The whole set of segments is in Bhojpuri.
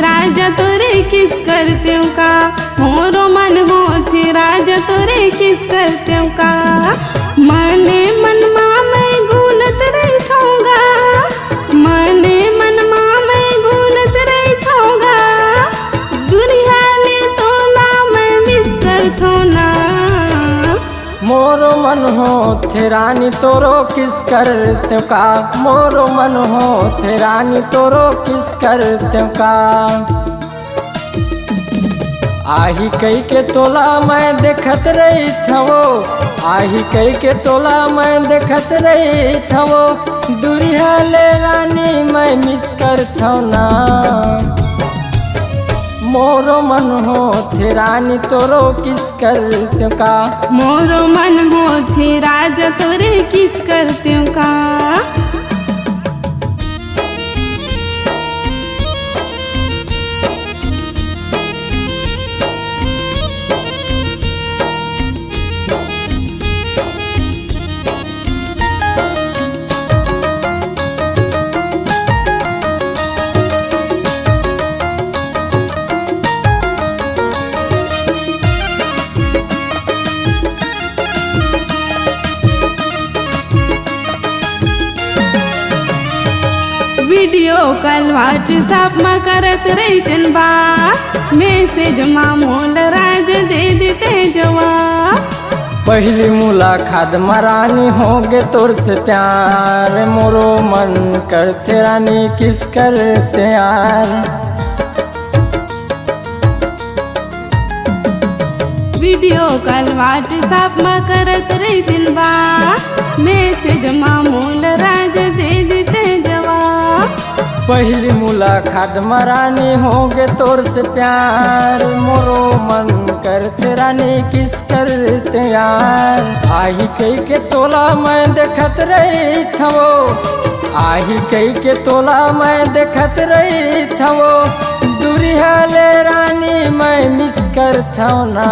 राजा तोरे किस करते का, मोरो मन हो थे राजा तोरे किस करते का। मने मन मैं गुनत रही थाऊंगा, मने मन मैं गुनत रही थाऊंगा। दुनिया ने तो ना मैं मिस कर थो ना। मोरो मन हो थे रानी तोरो किस करते का, मोरो मन हो थे रानी तोरो किस करते का। आही कई के तोला मैं देखत रही थवो, आही कई के तोला मैं देखत रही थवो। दुरिया ले रानी मैं मिस कर थो ना। मोरो मन हो थे रानी तोरो किस करते का, मोरो मन हो थे राजा तोरे किस करते का। वीडियो कॉल व्हाट्सएप में करत रहतन बा, मैसेज मामूल राज दे देते जवाब। पहली मुलाकात रानी होगे तोर से प्यार, मोरो मन करते रानी किस करते यार। वीडियो कॉल व्हाट्सएप में करत रहतन बा, मैसेज मामूल राज दे देते जवाब। पहली मुलाकात रानी होगे तोर से प्यार, मोरो मन करते रानी किस करते यार। आही कई के तोला मैं देखत रही थवो, आही कई के तोला मैं देखत रही थवो। दुरिया ले रानी मैं मिस कर थो ना।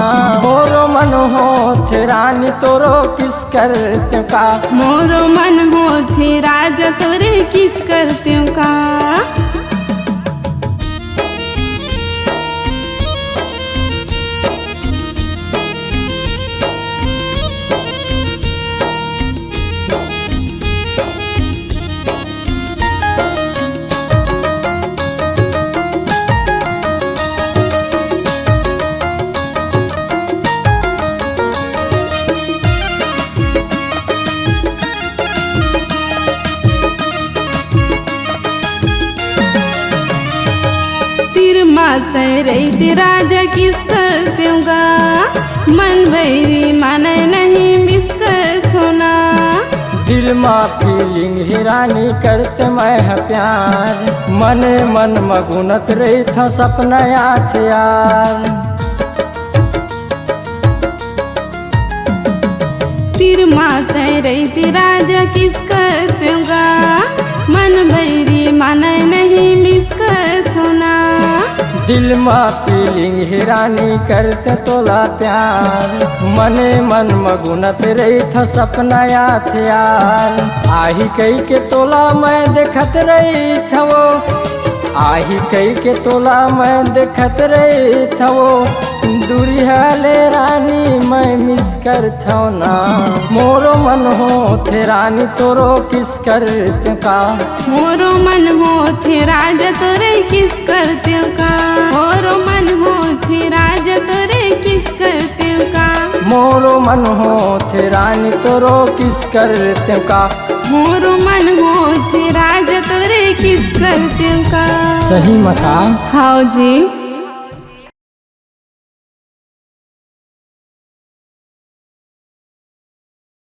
मोरो मन हो थे रानी तोरो किस करते का, मोरो मन हो थे राजा तोरे किस करते का। माते रही राजा किस करते का, मन भैरी माने नहीं मिस कर थो ना। दिल में फीलिंग ही रानी करते मैं प्यार, मने मन मगुनत रही था सपना याद यार। तीर माते रही राजा किस करते का, मन भैरी माने नहीं मिस कर थो ना। दिल में फीलिंग ही रानी करते तोला प्यार, मने मन मगुनत रही था सपना याद यार। आही कई के तोला मैं देखत रही थवो, आही कई के तोला मैं देखत रही थवो। दुरिया ले रानी मैं मिस कर थो ना। मोरो मन हो थे रानी तोरो किस करते का, मोरो मन हो थे राजा तोरे किस करते का। मोरो मन हो थे राजा तोरे किस करते का, मोरो मन हो थे रानी तोरो किस करते का। मोरो मन हो थे राजा तोरे किस करते का। सही मका हाँ जी।